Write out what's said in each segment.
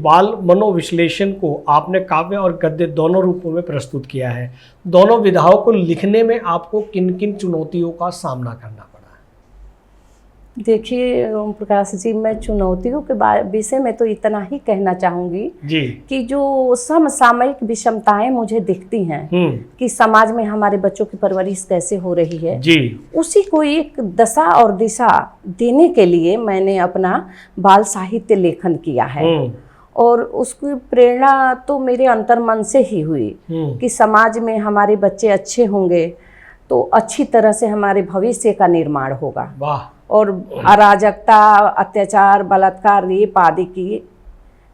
बाल मनोविश्लेषण को आपने काव्य और गद्य दोनों रूपों में प्रस्तुत किया है। दोनों विधाओं को लिखने में आपको किन किन चुनौतियों का सामना करना पड़ा? देखिए ओम प्रकाश जी, मैं चुनौतियों के विषय में तो इतना ही कहना चाहूँगी जी कि जो समसामयिक विषमताएं मुझे दिखती हैं कि समाज में हमारे बच्चों की परवरिश कैसे हो रही है जी, उसी को एक दशा और दिशा देने के लिए मैंने अपना बाल साहित्य लेखन किया है। और उसकी प्रेरणा तो मेरे अंतर्मन से ही हुई कि समाज में हमारे बच्चे अच्छे होंगे तो अच्छी तरह से हमारे भविष्य का निर्माण होगा। वाह। और अराजकता, अत्याचार, बलात्कार, रेप आदि की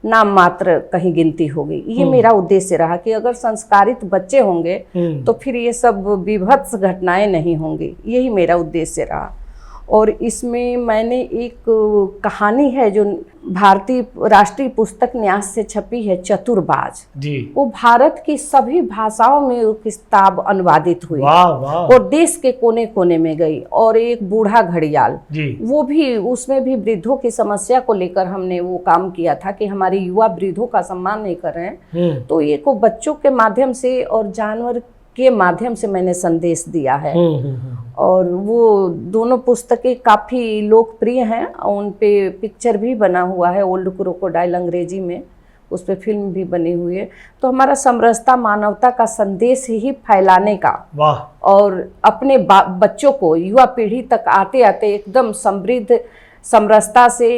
नाम मात्र कहीं गिनती होगी। ये मेरा उद्देश्य रहा कि अगर संस्कारित बच्चे होंगे तो फिर ये सब विभत्स घटनाएं नहीं होंगी। यही मेरा उद्देश्य रहा। और इसमें मैंने एक कहानी है जो भारतीय राष्ट्रीय पुस्तक न्यास से छपी है, चतुरबाज जी। वो भारत की सभी भाषाओं में वो किताब अनुवादित हुई। वाह वाह। और देश के कोने कोने में गई। और एक बूढ़ा घड़ियाल जी, वो भी, उसमें भी वृद्धों की समस्या को लेकर हमने वो काम किया था कि हमारे युवा वृद्धों का सम्मान नहीं कर रहे हैं। तो ये को बच्चों के माध्यम से और जानवर के माध्यम से मैंने संदेश दिया है। और वो दोनों पुस्तकें काफ़ी लोकप्रिय हैं। उन पे पिक्चर भी बना हुआ है, ओल्ड क्रोकोडाइल अंग्रेजी में, उस पे फिल्म भी बनी हुई है। तो हमारा समरसता, मानवता का संदेश ही फैलाने का, वाह, और अपने बच्चों को, युवा पीढ़ी तक आते आते एकदम समृद्ध, समरसता से,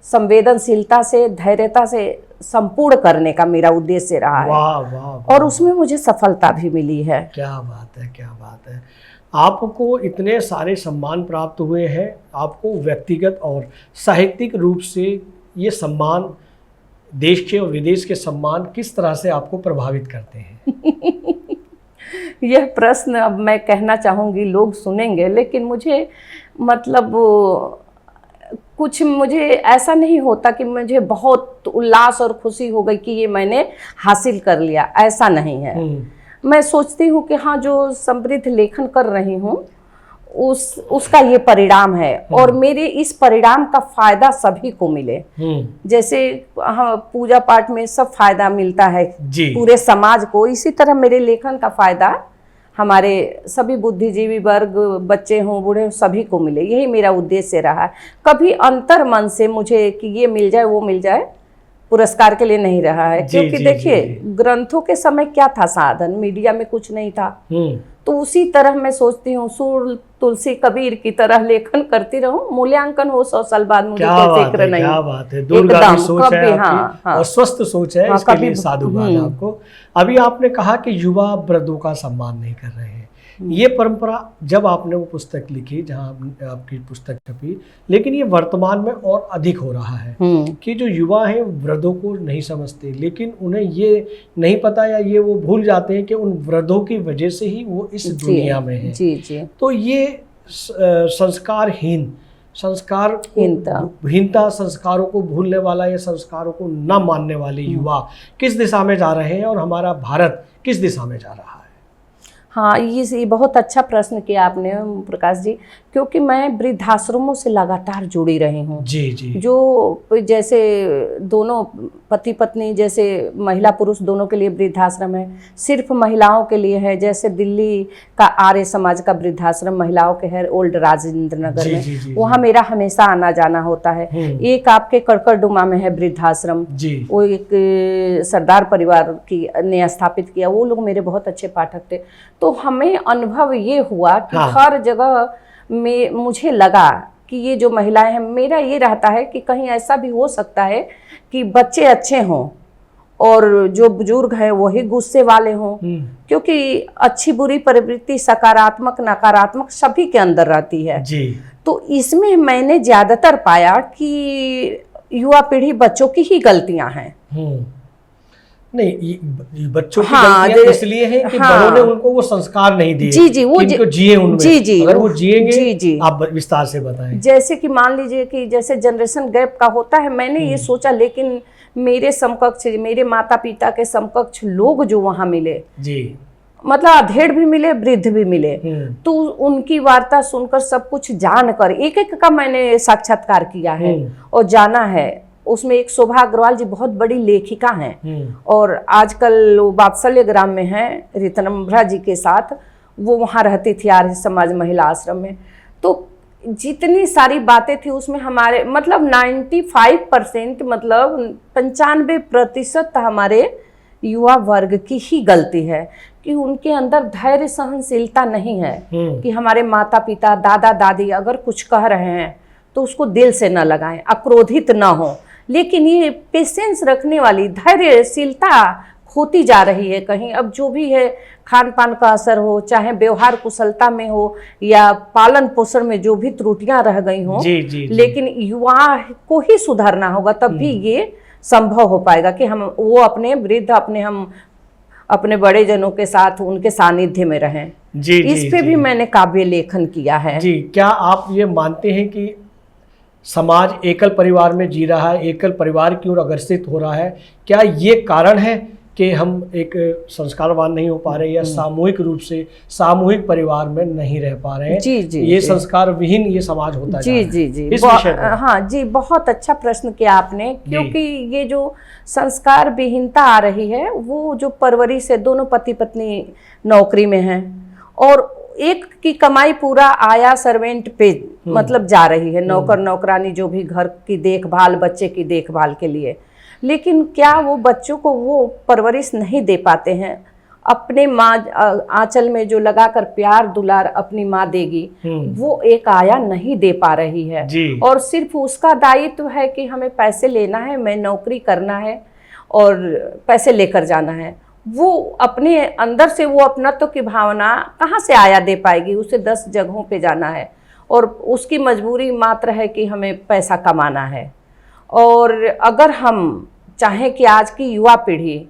संवेदनशीलता से, धैर्यता से संपूर्ण करने का मेरा उद्देश्य रहा है। वाह वाह। और उसमें मुझे सफलता भी मिली है। क्या बात है, क्या बात है। आपको इतने सारे सम्मान प्राप्त हुए हैं। आपको व्यक्तिगत और साहित्यिक रूप से ये सम्मान, देश के और विदेश के सम्मान किस तरह से आपको प्रभावित करते हैं? यह प्रश्न अब मैं कहना चाहूँगी, लोग सुनेंगे, लेकिन मुझे मतलब कुछ मुझे ऐसा नहीं होता कि मुझे बहुत उल्लास और खुशी हो गई कि ये मैंने हासिल कर लिया, ऐसा नहीं है। मैं सोचती हूँ कि हाँ, जो समृद्ध लेखन कर रही हूँ उसका ये परिणाम है और मेरे इस परिणाम का फायदा सभी को मिले। जैसे हाँ, पूजा पाठ में सब फायदा मिलता है पूरे समाज को, इसी तरह मेरे लेखन का फायदा हमारे सभी बुद्धिजीवी वर्ग, बच्चे हों, बूढ़े हों, सभी को मिले। यही मेरा उद्देश्य रहा है। कभी अंतर मन से मुझे कि ये मिल जाए, वो मिल जाए, पुरस्कार के लिए नहीं रहा है। क्योंकि देखिए, ग्रंथों के समय क्या था साधन, मीडिया में कुछ नहीं था। तो उसी तरह मैं सोचती हूँ, सूर तुलसी कबीर की तरह लेखन करती रहूं, मूल्यांकन हो 100 साल बाद मुझे कोई फिक्र नहीं। क्या बात है, दूरगामी सोच है आपकी, और स्वस्थ सोच है, इसके लिए साधुवाद आपको। अभी आपने कहा कि युवा वृद्धों का सम्मान नहीं कर रहे हैं। ये परंपरा जब आपने वो पुस्तक लिखी, जहाँ आपकी पुस्तक छपी, लेकिन ये वर्तमान में और अधिक हो रहा है कि जो युवा हैं वृद्धों को नहीं समझते, लेकिन उन्हें ये नहीं पता या ये वो भूल जाते हैं कि उन वृद्धों की वजह से ही वो इस दुनिया में हैं। जी जी। तो ये हीनता, संस्कारों को भूलने वाला या संस्कारों को न मानने वाले युवा किस दिशा में जा रहे हैं और हमारा भारत किस दिशा में जा रहा है? हाँ, ये बहुत अच्छा प्रश्न किया आपने प्रकाश जी, क्योंकि मैं वृद्धाश्रमों से लगातार जुड़ी रही हूँ। जी जी। जो जैसे दोनों पति पत्नी, जैसे महिला पुरुष दोनों के लिए वृद्धाश्रम है, सिर्फ महिलाओं के लिए है। जैसे दिल्ली का आर्य समाज का वृद्धाश्रम महिलाओं के है, ओल्ड राजेंद्र नगर में, वहाँ मेरा हमेशा आना जाना होता है। एक आपके कड़कड़डुमा में है वृद्धाश्रम, वो एक सरदार परिवार की ने स्थापित किया, वो लोग मेरे बहुत अच्छे पाठक थे। तो हमें अनुभव ये हुआ कि हर जगह में मुझे लगा कि ये जो महिलाएं हैं, मेरा ये रहता है कि कहीं ऐसा भी हो सकता है कि बच्चे अच्छे हों और जो बुजुर्ग हैं वही गुस्से वाले हों, क्योंकि अच्छी बुरी प्रवृत्ति, सकारात्मक नकारात्मक सभी के अंदर रहती है जी। तो इसमें मैंने ज्यादातर पाया कि युवा पीढ़ी बच्चों की ही गलतियां हैं। नहीं, बच्चों की गलतियां इसलिए है कि बड़ों ने उनको वो संस्कार नहीं दिए। जी जी, वो इनको जिए उनमें। जी जी, अगर वो जिएंगे। जी जी, आप विस्तार से बताएं। जैसे कि मान लीजिए कि जैसे जनरेशन गैप का होता है, मैंने ये सोचा, लेकिन मेरे समकक्ष, मेरे माता पिता के समकक्ष लोग जो वहाँ मिले जी, मतलब अधेड़ भी मिले, वृद्ध भी मिले, तो उनकी वार्ता सुनकर, सब कुछ जानकर, एक एक का मैंने साक्षात्कार किया है और जाना है उसमें एक शोभा अग्रवाल जी बहुत बड़ी लेखिका हैं और आजकल वो वात्सल्य ग्राम में हैं ऋतनम्भरा जी के साथ, वो वहाँ रहती थी आर्य समाज महिला आश्रम में। तो जितनी सारी बातें थी उसमें हमारे मतलब 95% मतलब 95% हमारे युवा वर्ग की ही गलती है कि उनके अंदर धैर्य सहनशीलता नहीं है कि हमारे माता पिता दादा दादी अगर कुछ कह रहे हैं तो उसको दिल से न लगाएं, अक्रोधित न हो। लेकिन ये पेशेंस रखने वाली धैर्यशीलता होती जा रही है कहीं। अब जो भी है खान पान का असर हो, चाहे व्यवहार कुशलता में हो या पालन पोषण में जो भी त्रुटियां रह गई हों, लेकिन युवा को ही सुधारना होगा, तब भी ये संभव हो पाएगा कि हम वो अपने वृद्ध हम अपने बड़े जनों के साथ उनके सानिध्य में रहें। इस पे भी मैंने काव्य लेखन किया है। जी, क्या आप ये मानते हैं कि समाज एकल परिवार में जी रहा है, एकल परिवार की ओर अग्रसित हो रहा है? क्या ये कारण है कि हम एक संस्कारवान नहीं हो पा रहे या सामूहिक रूप से सामूहिक परिवार में नहीं रह पा रहे हैं? जी, ये संस्कार विहीन ये समाज होता जा रहा है। जी इस विषय में हाँ जी, बहुत अच्छा प्रश्न किया आपने, क्योंकि ये जो संस्कार विहीनता आ रही है वो जो परवरिश है, दोनों पति पत्नी नौकरी में हैं और एक की कमाई पूरा आया सर्वेंट पे मतलब जा रही है, नौकर नौकरानी जो भी घर की देखभाल बच्चे की देखभाल के लिए। लेकिन क्या वो बच्चों को वो परवरिश नहीं दे पाते हैं? अपने माँ आंचल में जो लगाकर प्यार दुलार अपनी माँ देगी वो एक आया नहीं दे पा रही है। और सिर्फ उसका दायित्व है कि हमें पैसे लेना है, मैं नौकरी करना है और पैसे लेकर जाना है। वो अपने अंदर से वो अपनत्व की भावना कहाँ से आया दे पाएगी? उसे 10 जगहों पे जाना है और उसकी मजबूरी मात्र है कि हमें पैसा कमाना है। और अगर हम चाहें कि आज की युवा पीढ़ी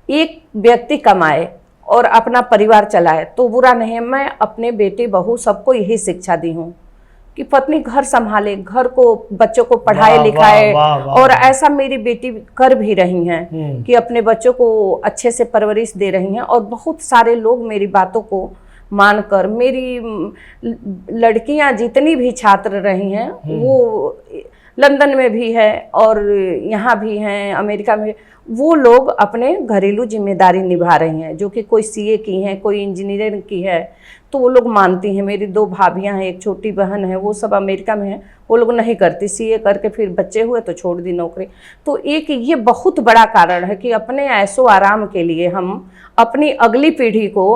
एक व्यक्ति कमाए और अपना परिवार चलाए तो बुरा नहीं है। मैं अपने बेटे बहू सबको यही शिक्षा दी हूँ कि पत्नी घर संभाले, घर को बच्चों को पढ़ाए लिखाए। और ऐसा मेरी बेटी कर भी रही हैं कि अपने बच्चों को अच्छे से परवरिश दे रही हैं। और बहुत सारे लोग मेरी बातों को मानकर, मेरी लड़कियां जितनी भी छात्र रही हैं वो लंदन में भी है और यहाँ भी हैं, अमेरिका में, वो लोग अपने घरेलू जिम्मेदारी निभा रही हैं, जो कि कोई सीए की हैं, कोई इंजीनियर की है, तो वो लोग मानती हैं। मेरी 2 भाभियां हैं, एक छोटी बहन है, वो सब अमेरिका में हैं, वो लोग नहीं करती, सीए करके फिर बच्चे हुए तो छोड़ दी नौकरी। तो एक ये बहुत बड़ा कारण है कि अपने ऐशो आराम के लिए हम अपनी अगली पीढ़ी को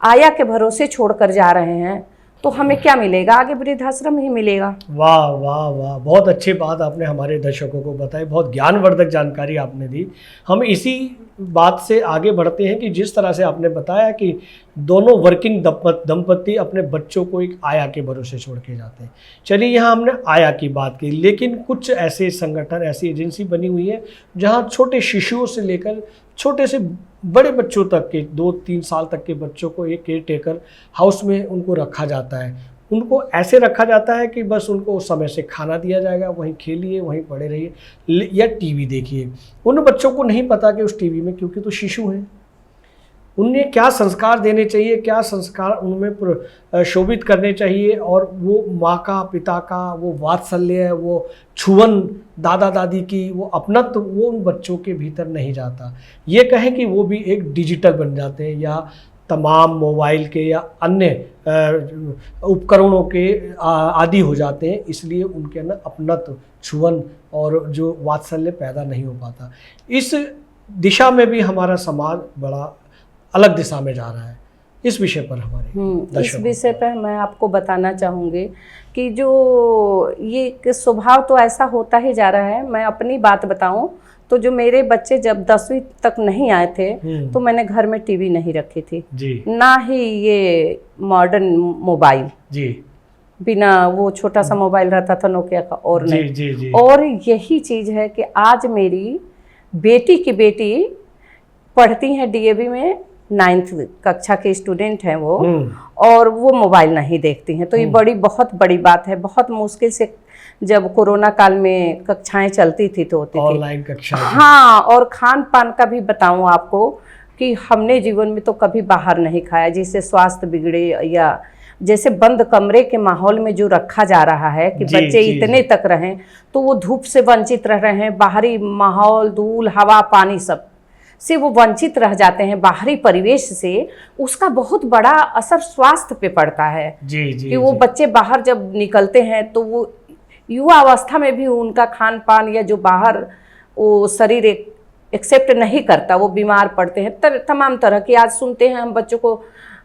आया के भरोसे छोड़ कर जा रहे हैं, तो हमें क्या मिलेगा? आगे वृद्धाश्रम ही मिलेगा। वाह वाह वाह, बहुत अच्छी बात आपने हमारे दर्शकों को बताई, बहुत ज्ञानवर्धक जानकारी आपने दी। हम इसी बात से आगे बढ़ते हैं कि जिस तरह से आपने बताया कि दोनों वर्किंग दंपति अपने बच्चों को एक आया के भरोसे छोड़ के जाते हैं। चलिए, यहाँ हमने आया की बात की, लेकिन कुछ ऐसे संगठन, ऐसी एजेंसी बनी हुई है जहाँ छोटे शिशुओं से लेकर छोटे से बड़े बच्चों तक के 2-3 साल तक के बच्चों को एक केयर टेकर हाउस में उनको रखा जाता है। उनको ऐसे रखा जाता है कि बस उनको उस समय से खाना दिया जाएगा, वहीं खेलिए, वहीं पड़े रहिए या टीवी देखिए। उन बच्चों को नहीं पता कि उस टीवी में, क्योंकि तो शिशु हैं, उन्हें क्या संस्कार देने चाहिए, क्या संस्कार उनमें शोभित करने चाहिए, और वो माँ का, पिता का वो वात्सल्य, वो छुअन, दादा दादी की वो अपनत्व, वो उन बच्चों के भीतर नहीं जाता। ये कहें कि वो भी एक डिजिटल बन जाते हैं या तमाम मोबाइल के या अन्य उपकरणों के आदी हो जाते हैं, इसलिए उनके अंदर अपनत्व, छुअन और जो वात्सल्य पैदा नहीं हो पाता। इस दिशा में भी हमारा समाज बड़ा अलग दिशा में जा रहा है। इस विषय पर हमारे इस विषय पर मैं आपको बताना चाहूँगी कि जो ये स्वभाव तो ऐसा होता ही जा रहा है। मैं अपनी बात बताऊं तो जो मेरे बच्चे जब 10वीं तक नहीं आए थे तो मैंने घर में टीवी नहीं रखी थी जी, ना ही ये मॉडर्न मोबाइल जी, बिना वो छोटा सा मोबाइल रहता था नोकिया का, और जी, नहीं जी, जी। और यही चीज़ है कि आज मेरी बेटी की बेटी पढ़ती हैं डीएवी में, 9th कक्षा के स्टूडेंट हैं वो, और वो मोबाइल नहीं देखती हैं। तो ये बहुत बड़ी बात है। बहुत मुश्किल से जब कोरोना काल में कक्षाएं चलती थी तो होती थी ऑनलाइन कक्षा। हाँ, और खान पान का भी बताऊं आपको कि हमने जीवन में तो कभी बाहर नहीं खाया जिससे स्वास्थ्य बिगड़े या जैसे बंद कमरे के माहौल में जो रखा जा रहा है कि बच्चे इतने तक रहें, तो वो धूप से वंचित रह रहे हैं, बाहरी माहौल, धूल, हवा, पानी सब से वो वंचित रह जाते हैं, बाहरी परिवेश से। उसका बहुत बड़ा असर स्वास्थ्य पे पड़ता है कि वो बच्चे बाहर जब निकलते हैं तो वो युवा अवस्था में भी उनका खान पान या जो बाहर वो शरीर एक्सेप्ट नहीं करता, वो बीमार पड़ते हैं। तमाम तरह की आज सुनते हैं हम बच्चों को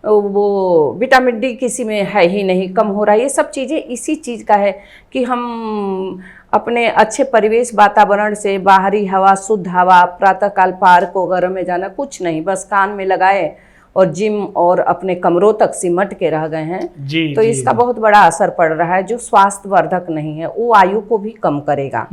वो विटामिन डी किसी में है ही नहीं, कम हो रहा है। ये सब चीज़ें इसी चीज़ का है कि हम अपने अच्छे परिवेश वातावरण से, बाहरी हवा, शुद्ध हवा, प्रातःकाल पार्क वगैरह में जाना, कुछ नहीं, बस कान में लगाए और जिम और अपने कमरों तक सिमट के रह गए हैं। तो इसका बहुत बड़ा असर पड़ रहा है, जो स्वास्थ्यवर्धक नहीं है, वो आयु को भी कम करेगा।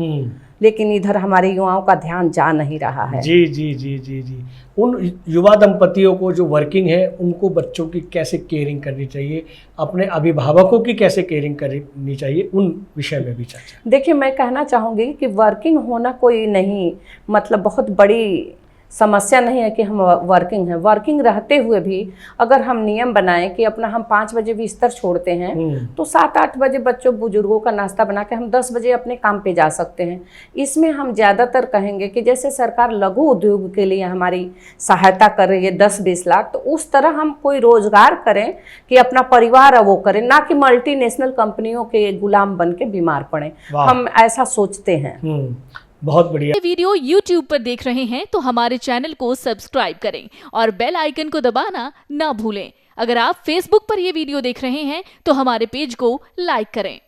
लेकिन इधर हमारे युवाओं का ध्यान जा नहीं रहा है। जी जी जी जी जी। उन युवा दंपतियों को जो वर्किंग है, उनको बच्चों की कैसे केयरिंग करनी चाहिए, अपने अभिभावकों की कैसे केयरिंग करनी चाहिए, उन विषय में भी चर्चा। देखिए, मैं कहना चाहूँगी कि वर्किंग होना कोई नहीं मतलब बहुत बड़ी समस्या नहीं है कि हम वर्किंग हैं। वर्किंग रहते हुए भी अगर हम नियम बनाएं कि अपना हम 5 बजे बिस्तर छोड़ते हैं तो 7-8 बजे बच्चों बुजुर्गों का नाश्ता बना के हम 10 बजे अपने काम पे जा सकते हैं। इसमें हम ज़्यादातर कहेंगे कि जैसे सरकार लघु उद्योग के लिए हमारी सहायता कर रही है 10-20 लाख, तो उस तरह हम कोई रोजगार करें कि अपना परिवार वो करें, ना कि मल्टीनेशनल कंपनियों के गुलाम बन के बीमार पड़े। हम ऐसा सोचते हैं। बहुत बढ़िया। वीडियो YouTube पर देख रहे हैं तो हमारे चैनल को सब्सक्राइब करें और बेल आइकन को दबाना ना भूलें। अगर आप Facebook पर यह वीडियो देख रहे हैं तो हमारे पेज को लाइक करें।